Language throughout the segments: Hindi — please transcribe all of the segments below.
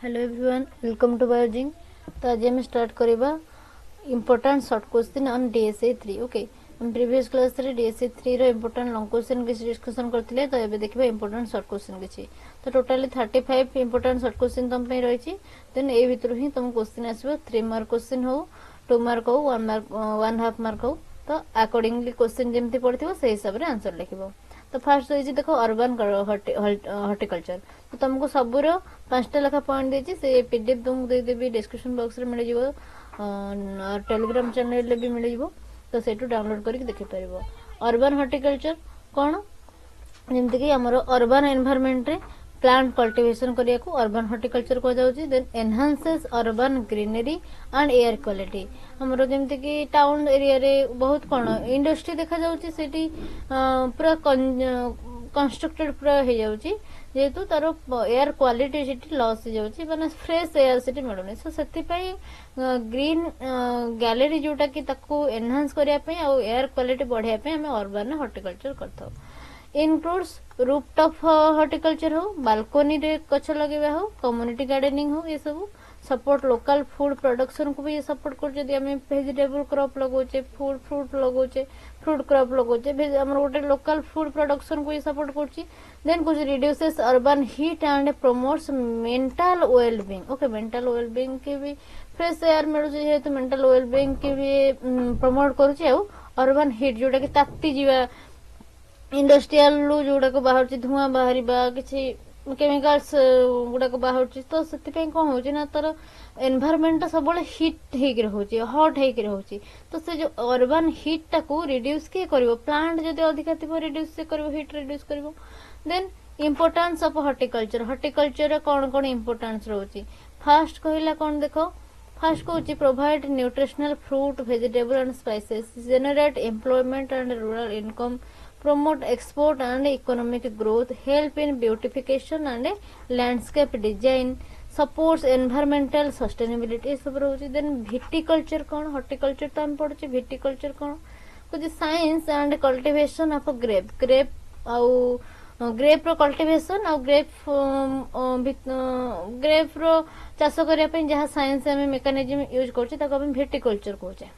हेलो एवरीवन, वेलकम टू बायोजिंग। तो आज हम स्टार्ट करबा important short question on DSA 3। Okay, हम प्रीवियस क्लास रे डीएसए 3 रो इंपोर्टेंट लॉन्ग क्वेश्चन के डिस्कशन करथिले। तो एबे देखबा इंपोर्टेंट शॉर्ट क्वेश्चन के। तो टोटली 35 इंपोर्टेंट शॉर्ट क्वेश्चन तुम पे रही। देन ए भितर ही तुम क्वेश्चन आसबो 3 मार्क क्वेश्चन हो, 2 मार्क हो, 1 मार्क 1/2 मार्क हो। तो अकॉर्डिंगली क्वेश्चन जेमती पड़थिबो से हिसाब रे आंसर लिखिबो। तो फर्स्ट होइछि देखो अर्बन हॉर्टिकल्चर। तो तुमको सबुर 5टा लेखा पॉइंट देछि। से पीडीएफ तुमको दे देबी डिस्क्रिप्शन बॉक्स रे मिल जिवो, टेलीग्राम चैनल रे भी मिल जिवो। तो सेटू डाउनलोड करके देखि परिबो। अर्बन हॉर्टिकल्चर कोन, जेमति कि हमरो अर्बन एनवायरनमेंट रे प्लांट कल्टीवेशन करिया को अर्बन हॉर्टिकल्चर को जाउछि। Then enhances urban greenery and air quality. हमरो जेमति कि टाउन एरिया रे बहुत कोन इंडस्ट्री देखा जाउछि, सेठी पूरा कंस्ट्रक्टेड पूरा हे जाउछि, जेतु तारो एयर क्वालिटी सेठी लॉस हो जाउछि, माने फ्रेश एयर सेठी मिलुनी। सो सेति पई ग्रीन गैलरी जोटा कि ताको एनहांस करिया पे आ एयर क्वालिटी बढ़िया पे हमें अर्बन हॉर्टिकल्चर करथौ। इनक्लूड्स रूफटॉप हॉर्टिकल्चर हो, बालकोनी रे गछ लगेबा हो, कम्युनिटी गार्डनिंग हो, ये सब सपोर्ट लोकल फूड प्रोडक्शन को भी ये सपोर्ट कर। जदि हमें वेजिटेबल क्रॉप लगोचे, फ्रूट लगोचे, फ्रूट क्रॉप लगोचे, हमर गोटे लोकल फूड प्रोडक्शन को ये सपोर्ट करछि। देन कुछ reduces urban heat and promotes mental wellbeing. Okay, mental wellbeing के भी फ्रेश एयर मिलु जे, तो मेंटल वेलबींग के भी प्रमोट करछि। आ अर्बन हीट जोटा कि ताती जीवा इंडस्ट्रियल जोड़ा को बाहर धुआं बाहर किसी केमिकल्स गुड़ा को बाहर, तो से कौन हो ना तार एनवायरनमेंट सब हिट होके हॉट होके। तो से जो अर्बन हिट टाको रिड्यूस किए करिवो, प्लांट जदि अधिका थिबो रिड्यूस से करिवो, हिट रिड्यूस करिवो। Then importance of horticulture. Horticulture रे कौन कौन इंपोर्टेंस रहउची। फर्स्ट कहला कौन देखो, फर्स्ट कहउची provide nutritional fruit vegetable and spices, generate employment and rural income, promote export and economic growth, help in beautification and landscape design, supports environmental sustainability। ये सब रहउची। देन विटिकल्चर कौन, हॉर्टिकल्चर तो हम पढ़ुची। विटिकल्चर कौन कुछ science and cultivation of grape. Grape आउ ग्रेप रो कल्टीवेशन आ ग्रेप रो चाष करिया पे जहा साइंस हमें मेकानिज्म यूज करछि ताको हम viticulture कहउचे।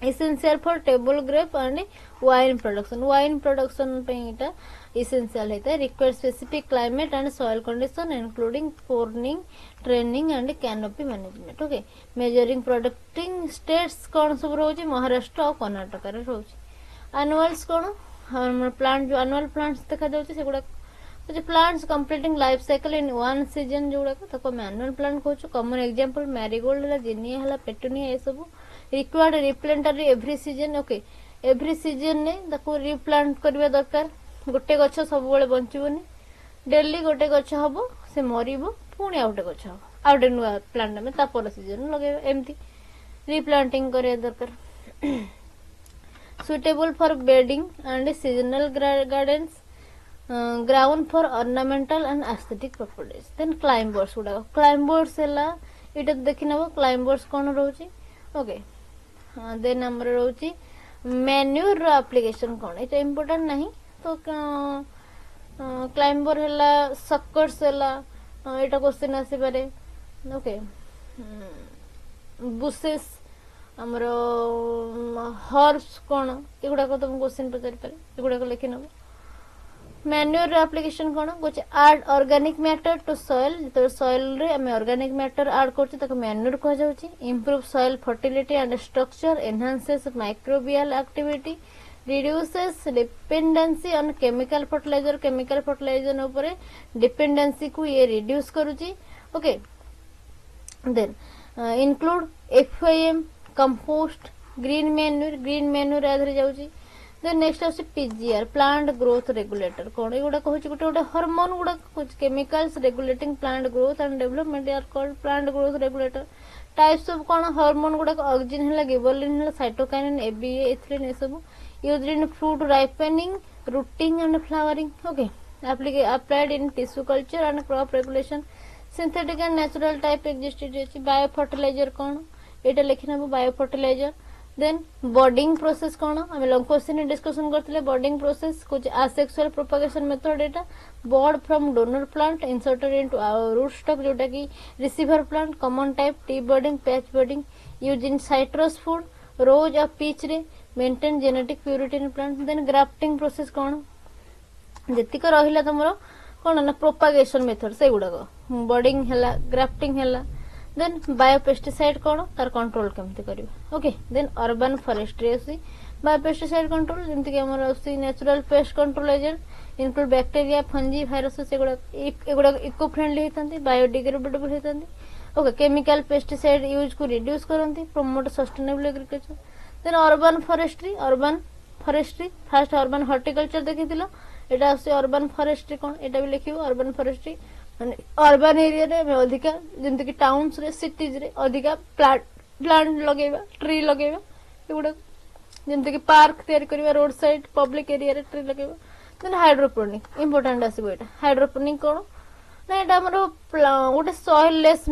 essential for table grape and wine production। wine production पे इटा essential है। require specific climate and soil condition including pruning, training and canopy management। Okay, measuring producing states कौन सब रहउची, महाराष्ट्र और कर्नाटक रे रहउची। annuals कौन, हम प्लांट जो annual plants देखा जाउची सेगुडा जो plants completing life cycle in one season जोड़ा ताको मैनुअल प्लांट कहउछु। कॉमन एग्जांपल मैरीगोल्ड हला, जिनिया हला, पेटूनिया, ए सब required replanting every season. Okay, every season ने ताको रिप्लांट करबा दरकार। गोटे गछ सब बेले बंचिबोनी, डेली गोटे गछ हबो, से मरिबो, पुणी आउटे गछ हबो, आउटे नुआ प्लांट में तापर सीजन लगेबा, एम्ति रिप्लांटिंग करे दरकार। Suitable for bedding and seasonal gardens, ground for ornamental and aesthetic properties. Then climbers गुडा, क्लाइंबर्स हला इटा देखि नबो क्लाइंबर्स कोन रहउची। ओके, देन हमर रहउची मैन्यूर रो एप्लीकेशन कोन, इटा इंपोर्टेंट नहीं। तो क्लाइंबर हला, सक्कर्स हला, इटा क्वेश्चन आसी पारे। ओके, बुशेस हमर हॉर्स कोन, एगुडा को तुम क्वेश्चन पचारि पारे, एगुडा को लिखि नबो। मैन्यूर एप्लीकेशन कोन, कुछ add organic matter to soil. तो सॉइल रे हमें ऑर्गेनिक मैटर ऐड करछि ताको मैन्यूर कह जाउछि। Improve soil fertility and structure, enhances microbial activity, reduces dependency on chemical fertilizer. Chemical fertilizer ऊपर डिपेंडेंसी को ये रिड्यूस करूछि। Okay, then include FIM, compost, green manure आधर जाउछि। देन नेक्स्ट आसे पीजीआर, प्लांट ग्रोथ रेगुलेटर कोन, एगुडा कहउछि गोटे गोटे हार्मोन गुडा कुछ chemicals regulating plant growth and development are called plant growth regulator. Types of कोन हार्मोन गुडा ऑक्सिन हला, गिबरलिन हला, साइटोकाइनिन, एबीए, एथिलीन, ए सब used in fruit ripening, rooting and flowering. Okay, applied in tissue culture and crop regulation. Synthetic and natural type existed अछि। बायो फर्टिलाइजर कोन, एटा लिखि नबो bio fertilizer. Then budding process कौन आम लॉन्ग क्वेश्चन डिस्कशन करते बॉडिंग प्रोसेस कुछ आसेक्सुअल प्रोपागेशन मेथड एटा bud from donor plant inserted into root stock जोटा कि receiver plant common type T budding patch budding use in citrus food rose और पीच रे maintain genetic purity in plant then grafting process कौन जेतिक रहिला तमरो कौन ना प्रोपागेशन मेथड से गुड़ाक बॉडिंग हैला ग्राफ्टिंग हैला देन बायोपेस्टिसाइड कौन तार कंट्रोल केमती करबा ओके देन अर्बन फॉरेस्ट्री आसी बायोपेस्टिसाइड कंट्रोल जेमति कि हमर आसी natural pest control agent include bacteria fungi virus एगुड़ा eco friendly होतांती बायोडिग्रेडेबल होतांती ओके केमिकल पेस्टिसाइड यूज को रिड्यूस करंती promote sustainable agriculture then urban forestry first urban horticulture देखिथिलो एटा आसी अर्बन फॉरेस्ट्री कौन एटा भी लिखिबो अर्बन फॉरेस्ट्री माने अर्बन एरिया रे अधिका जेमति कि टाउन्स रे सिटीज रे अधिका प्लांट लगेबा ट्री लगेबा एगुडा जेमति कि पार्क तयार करबा रोड साइड पब्लिक एरिया रे ट्री लगेबा देन हाइड्रोपोनिक इंपोर्टेंट आसीबो एटा हाइड्रोपोनिक कोन ना एटा हमरो गोटे soil less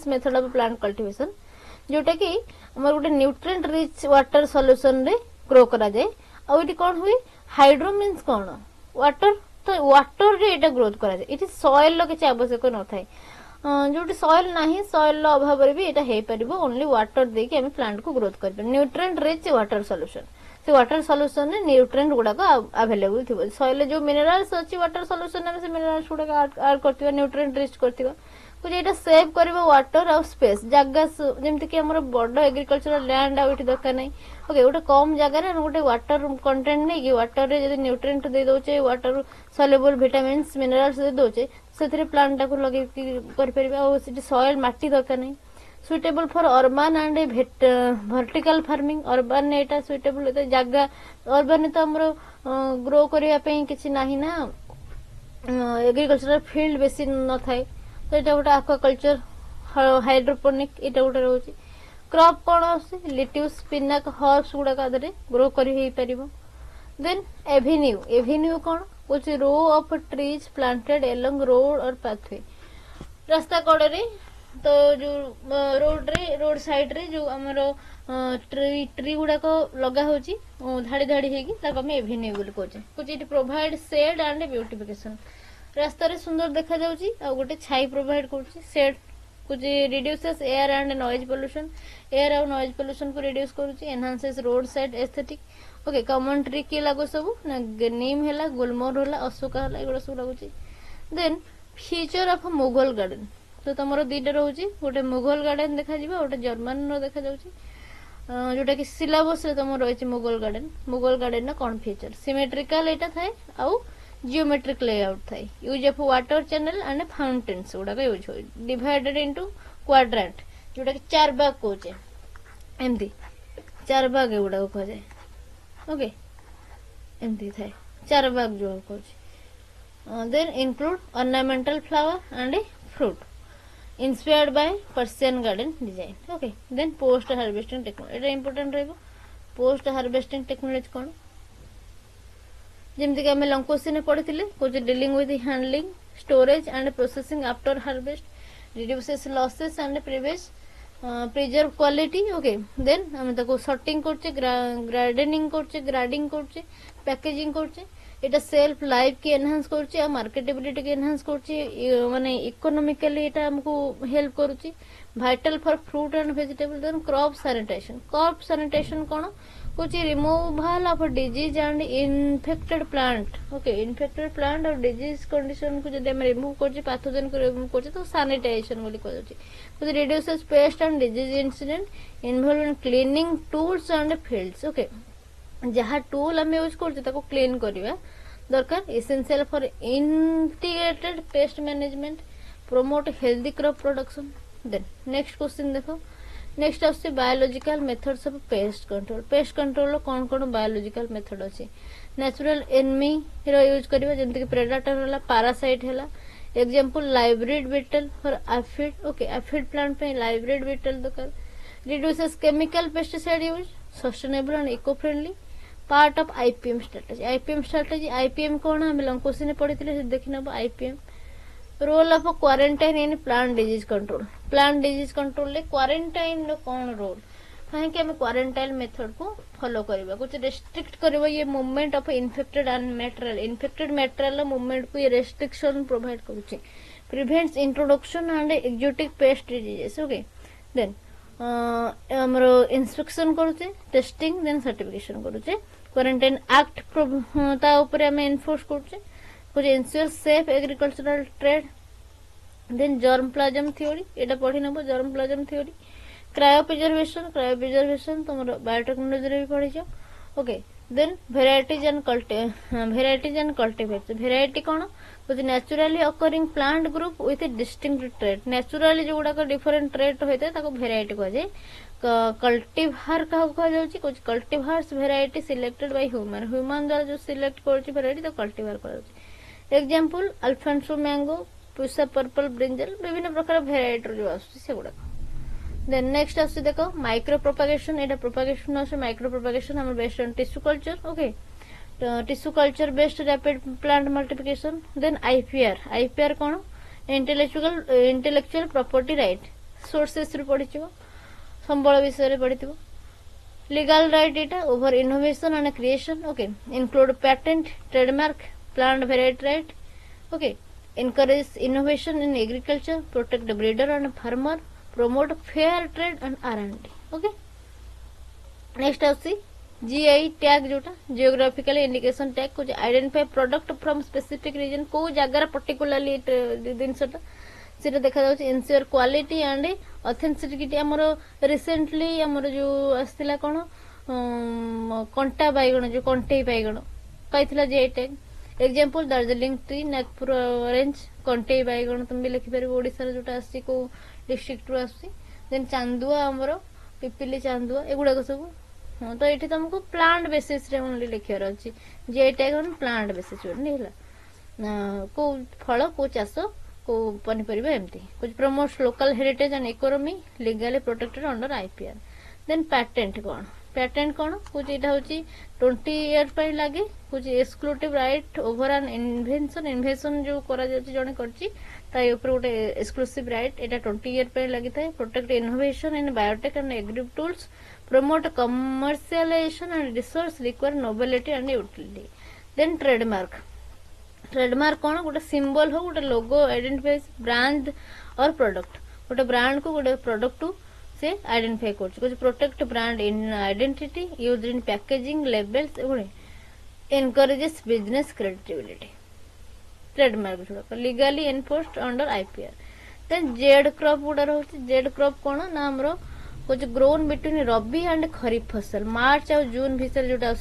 method of plant cultivation जोटा कि हमर गोटे न्यूट्रिएंट रिच वाटर सॉल्यूशन रे ग्रो करा जाय आ इटी कोन हुई हाइड्रो मींस कोन वाटर तो वाटर रे एटा ग्रोथ करा जाय इटी सॉइल लो किछ आवश्यक न थाय जोटी सॉइल नाही सॉइल लो अभाव रे भी एटा हे परिबो ओनली वाटर दे के हम प्लांट को ग्रोथ करबे न्यूट्रिएंट रिच वाटर सॉल्यूशन से वाटर सॉल्यूशन ने न्यूट्रिएंट गुडा को अवेलेबल थिबो सॉइल जो मिनरल्स अछि वाटर सॉल्यूशन में से मिनरल्स गुडा ऐड करथिबा न्यूट्रिएंट रिच करथिबा कुछ एटा सेव करबो वाटर और स्पेस जगह जेमति कि हमर बड़ एग्रीकल्चरल लैंड आ इठी दरकार नै ओके गोटे कम जगह रे गोटे वाटर कंटेंट नै कि वाटर रे जदी न्यूट्रिएंट दे दोचे वाटर सॉल्युबल विटामिन्स मिनरल्स दे दोचे सेथरे प्लांट को लगे कर परबा और सिटी सॉइल माटी दरकार नै suitable for urban and vertical farming urban Etah suitable होता जगह अर्बन तो हमरो ग्रो करिया पे किछि नाही ना एग्रीकल्चरल फील्ड बेसी न थाए तो एटा गोटे एक्वाकल्चर हाइड्रोपोनिक एटा गोटे रहउची क्रॉप कोन आसी लिट्यूस स्पिनाक हर्ब्स गुडा कादरे ग्रो करि हेई परिबो देन एवेन्यू कोन कुछ row of trees planted along road और पाथवे रास्ता कड़े तो जो रोड साइड रे जो हमरो ट्री गुडा को लगा होची धाड़ी धाड़ी हेगी ताको हम एवेन्यू बोल कोचे कुछ it provide shade and beautification रास्ता रे सुंदर देखा जाउची आ गोटे छाई प्रोवाइड करची शेड कुछ reduces air and noise pollution को रिड्यूस करूची enhances road side aesthetic okay common tree की लागो सब ना नीम हैला गुलमोहर होला अशोका होला एगुडा सब लागुची then feature of Mughal garden तो तमरो दीटा रहउची गोटे मुगल गार्डन देखा जिबा गोटे जर्मन रो देखा जाउची जोटा कि सिलेबस रे तमरो रहउची मुगल गार्डन ना कोन फीचर सिमेट्रिकल एटा थाए आउ जियोमेट्रिक लेआउट थाए use of water channel and fountains गुडा यूज हो डिवाइडेड इनटू क्वाड्रेंट जोटा कि चार भाग कोचे एमती चार भाग एगुडा को कह जाए ओके एमती थाए चार भाग जो कोचे then include ornamental flower and fruit inspired by Persian garden design okay then post harvesting technology এটা important रहबो post harvesting technology कोन जेमति कि हम लॉन्ग क्वेश्चन पढ़िथिले कुछ dealing with handling storage and processing after harvest reduces losses and preserve quality okay then हम ताको सॉर्टिंग करचे ग्राडेनिंग करचे पैकेजिंग करचे एटा सेल्फ लाइफ की एनहांस करची आ मार्केटेबिलिटी की एनहांस करची माने इकोनॉमिकली एटा हमको हेल्प करूची vital for fruit and vegetable then crop sanitation कोन कुछ removal of disease and infected plant okay infected plant और डिजीज कंडीशन को जदि हम रिमूव करची पैथोजन को रिमूव करची तो सैनिटाइजेशन बोली कहै छी कुछ reduces pest and disease incident involve in cleaning tools and fields okay जहाँ टूल आम यूज कर क्लीन करवा दरकार essential for integrated pest management promote healthy crop production then next question देखो नेक्स्ट आसे biological methods of pest control कौन कौन बायोलॉजिकल मेथड अच्छी नेचुरल एनिमी रो यूज करवा जेमति कि प्रेडेटर होला पैरासाइट होला example ladybird beetle for aphid okay aphid plant पे लाइब्रेड बीटल दरकार reduces chemical pesticide use sustainable and eco friendly part of IPM strategy IPM कौन हम लॉन्ग क्वेश्चन पढ़ी देखी नब IPM role of quarantine in plant disease control ले क्वारंटाइन रो कौन रोल कहीं कि हमें क्वारंटाइन मेथड को फॉलो करबा कुछ रेस्ट्रिक्ट करबा ये movement of infected material movement को ये रेस्ट्रिक्शन प्रोवाइड करूची prevents introduction and exotic pest diseases okay then हमरो इंस्पेक्शन करूचे टेस्टिंग देन सर्टिफिकेशन करूचे क्वारंटाइन एक्ट ता ऊपर हमें एनफोर्स करूचे कुछ ensure safe agricultural trade then germplasm theory एटा पढ़ी नबो germplasm theory cryopreservation तुम बायोटेक्नोलॉजी रे भी पढ़ी जाओ okay then varieties and cultivars variety कौन कुछ naturally occurring plant group with distinct trait naturally जो गुडा डिफरेंट ट्रेट होता है ताको वेराइटी कह जाए कल्टीभार क्या कह जाउची कुछ cultivars variety selected by human द्वारा जो सिलेक्ट करची वेराइटी तो कल्टीभार कह जाउची example Alphonso mango Pusa purple brinjal विभिन्न प्रकार वेराइटी जो आसुची से गुडा देन नेक्स्ट आसुची देखो माइक्रो प्रोपागेशन एटा प्रोपागेशन आसे माइक्रो प्रोपागेशन हम based on tissue culture okay tissue culture based rapid plant multiplication then IPR कौन इंटेलेक्चुअल प्रॉपर्टी राइट सोर्सेस रे पढ़िथिबो संबल विषय रे पढ़िथिबो लीगल राइट एटा over innovation and creation okay include patent trademark plant variety right okay encourage innovation in agriculture protect the breeder and farmer promote fair trade and R&D okay next आउसी GI टैग जोटा जियोग्राफिकल इंडिकेशन टैग कुछ identify product from specific region को जगह पर्टिकुलरली जिनसटा सेटा देखा जाउची इंश्योर क्वालिटी एंड ऑथेंटिसिटी हमरो रिसेंटली हमरो जो आस्तिला कोन कंटा बाइगण जो कंटेई बाइगण पाइथिला GI tag example Darjeeling tea Nagpur orange कंटेई बाइगण तुम भी लिखि परबो ओडिसा रे जोटा आसी को डिस्ट्रिक्ट रो आसी देन चांदुआ हमरो पिपिली चांदुआ एगुडा को सब हां तो एठी तुमको प्लांट बेसिस रे ओनली लिखियर अछि जे टैग ऑन प्लांट बेसिस रे नेला को फल को चाष को पनिपरिबा एमती कुछ promotes local heritage and economy legally protected under IPR then patent कौन कुछ एटा होची 20 इयर पे लागे कुछ exclusive right over an invention जो करा जाची जने करची ताई ऊपर गोटे एक्सक्लूसिव राइट एटा 20 इयर पे लागी थाए protect innovation in biotech and agri tools promote commercialization and resource require novelty and utility then trademark कौन गोटे सिंबल हो गोटे लोगो आइडेंटिफाइज ब्रांड और प्रोडक्ट गोटे ब्रांड को गोटे प्रोडक्ट टू से आइडेंटिफाई कुछ protect brand in identity used in packaging labels encourages business credibility trademark जोड़ा legally enforced under IPR then zaid crop गुड़ा रही जेड क्रॉप कौन ना हमरो कुछ ग्रोन बिटवीन रबी एंड खरीफ फसल मार्च और जून भीतर जोटा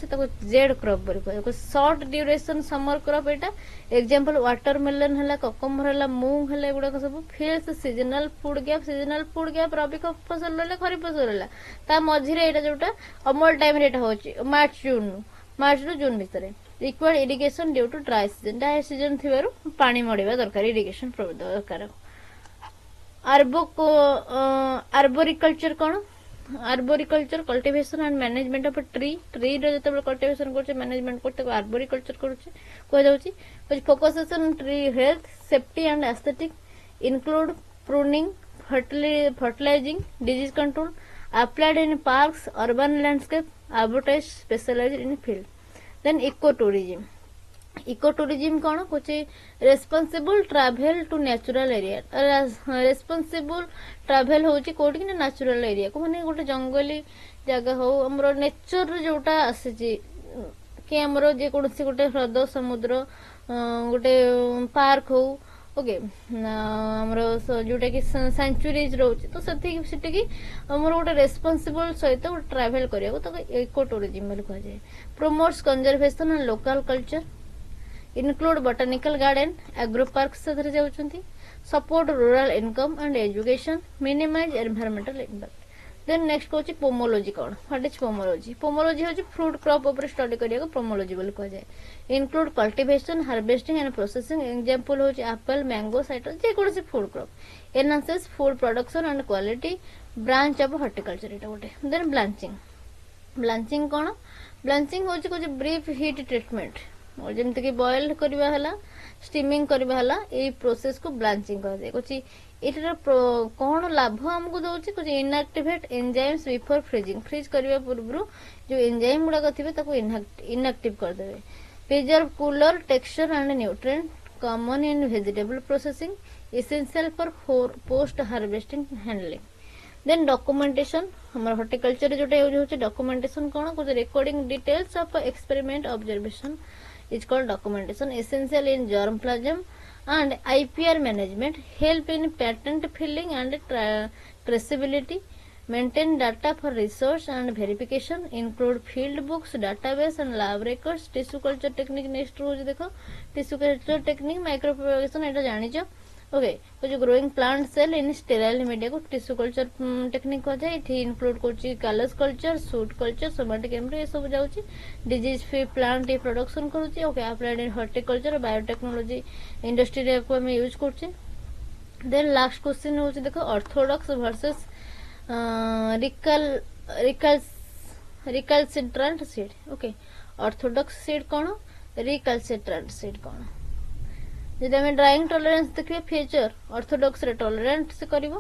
जेड क्रॉप बोली कहै शॉर्ट ड्यूरेशन समर क्रॉप एटा एग्जांपल वाटरमेलन हला ककम्बर हला मूंग हला एगुडा सब फिल्स सीजनल फूड गैप रबी फसल रहला खरीफ फसल रहला ता मझिरे एटा जोटा अमल टाइम रे एटा होची मार्च रो जून भीतर required irrigation due to dry season थिबारु पानी मडीबा दरकार इरिगेशन दरकार आर्बोरिकल्चर कौन arboriculture cultivation and management of tree रो जते कल्टिवेशन करछे मैनेजमेंट करते आर्बोरिकल्चर करछे कह जाउची कुछ focuses on tree health safety and aesthetic include pruning fertilising disease control applied in parks urban landscape advertise specialised in field then eco tourism कौन कुछ responsible travel to natural area responsible travel होची कोठी कि नेचुरल एरिया को माने गोटे जंगली जगह हो हमरो नेचर जोटा आसी कि हमरो जे कोनसी गोटे हृद समुद्र गोटे पार्क हो ओके हमरो जोटा कि सेंचुरीज रोची तो सेठी कि हमरो गोटे रेस्पॉन्सिबल सहित गोटे ट्रैवल करिया तो इको टूरिज्म बोली कह जाय promotes conservation and local culture include botanical garden agro parks से जाउछंती support rural income and education minimize environmental impact then next होची पोमोलॉजी कौन व्हाट इज पोमोलॉजी होची फ्रूट क्रॉप ऊपर स्टडी करिया को पोमोलॉजी बोली कह जाय include cultivation harvesting and processing example होची एप्पल मैंगो साइट्रस जे कोन से food crop enhances food production and quality branch of horticulture एटा गोटे then ब्लांचिंग कौन ब्लांचिंग होची कुछ ब्रीफ हीट ट्रीटमेंट और जमती कि बॉइल्ड करबा हला स्टीमिंग करबा हला ए प्रोसेस को ब्लांचिंग कर दे कोची एटर कोन लाभ हमको दउची कोची inactivate enzymes before freezing freeze करबा पूर्व जो एंजाइम गुडा कथिबे ताको इनएक्टिव कर देबे preserve colour texture and nutrient common in vegetable processing essential for post harvesting handling then documentation हमर हॉर्टिकल्चर जोटा यूज होचे डॉक्यूमेंटेशन कोन को recording details of experiment observation is called documentation essential in germplasm and IPR management help in patent filing and traceability maintain data for research and verification include field books database and lab records tissue culture technique next रोज देखो tissue culture technique micropropagation एटा जानी जो ओके जो growing plant cell in sterile media को टिश्यू कल्चर टेक्निक कह जाए इठी इंक्लूड करछि callus culture shoot culture somatic embryo ये सब जाउछि डिजीज फ्री प्लांट ये प्रोडक्शन करूछि okay applied in horticulture biotechnology industry रे को हम यूज करछि देन लास्ट क्वेश्चन होछि देखो orthodox versus recalcitrant seed okay orthodox seed कोन रिकल्सिट्रेंट सीड कोन जदि हमें ड्राइंग टॉलरेंस देखिए फ्यूचर ऑर्थोडॉक्स रे टॉलरेंट से करिवो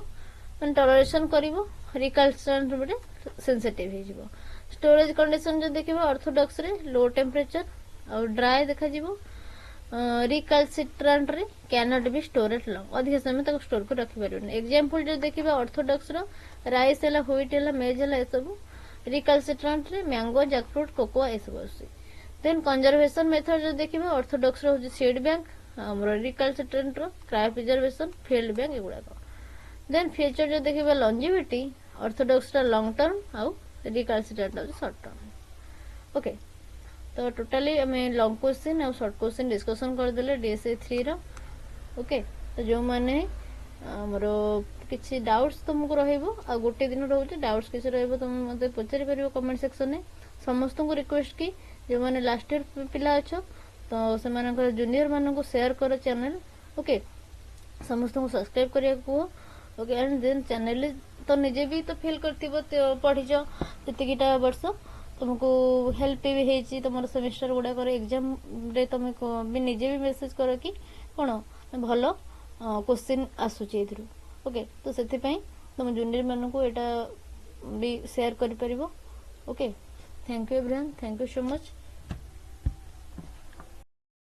मन टॉलरेशन करिवो रिकल्सिट्रेंट रे सेंसिटिव हे जिवो स्टोरेज कंडीशन जो देखिबो ऑर्थोडॉक्स रे लो टेंपरेचर और ड्राई देखा जिवो रिकल्सिट्रेंट रे can not be storeyed long अधिक समय तक स्टोर को रखि परिबो एग्जांपल जो देखिबा ऑर्थोडॉक्स रो राइस एला व्हीट एला मेज एला ए सब रिकल्सिट्रेंट रे मैंगो जैकफ्रूट कोकोआ ए सब आसी देन कंजर्वेशन मेथड जो देखिबा ऑर्थोडॉक्स रो सीड बैंक हमरो रिकल्सिट्रेंट रो क्रायो प्रिजर्वेशन फील्ड बैंक एगुडा को देन फ्यूचर जो देखिबा लॉन्जिविटी ऑर्थोडॉक्स रा लॉन्ग टर्म आउ रिकल्सिट्रेंट रा शॉर्ट टर्म ओके तो टोटली हमें लॉन्ग क्वेश्चन और शॉर्ट क्वेश्चन डिस्कशन कर देले डीएसए 3 रो ओके तो जो माने हमरो किछि डाउट्स तुमको रहइबो आ गोटे दिन रहउछ डाउट्स किछि रहइबो तुम मते पचारि परिबो कमेंट सेक्शन में समस्त को रिक्वेस्ट की जो माने लास्ट ईयर पिला अछो तो से मानकर जूनियर मानन को शेयर करो चैनल ओके समस्त को सब्सक्राइब करिया को ओके एंड देन चैनल तो निजे भी तो फील करथिबो तो पढि जो जतिकिटा वर्ष तुमको हेल्प भी हेची तुमर सेमेस्टर गुडा कर एग्जाम रे तुम भी निजे भी मेसेज करो कि कोन भलो क्वेश्चन आसुची इथरु ओके तो सेति पई तुम जूनियर मानन को एटा भी शेयर करि परिबो okay thank you everyone thank you so much.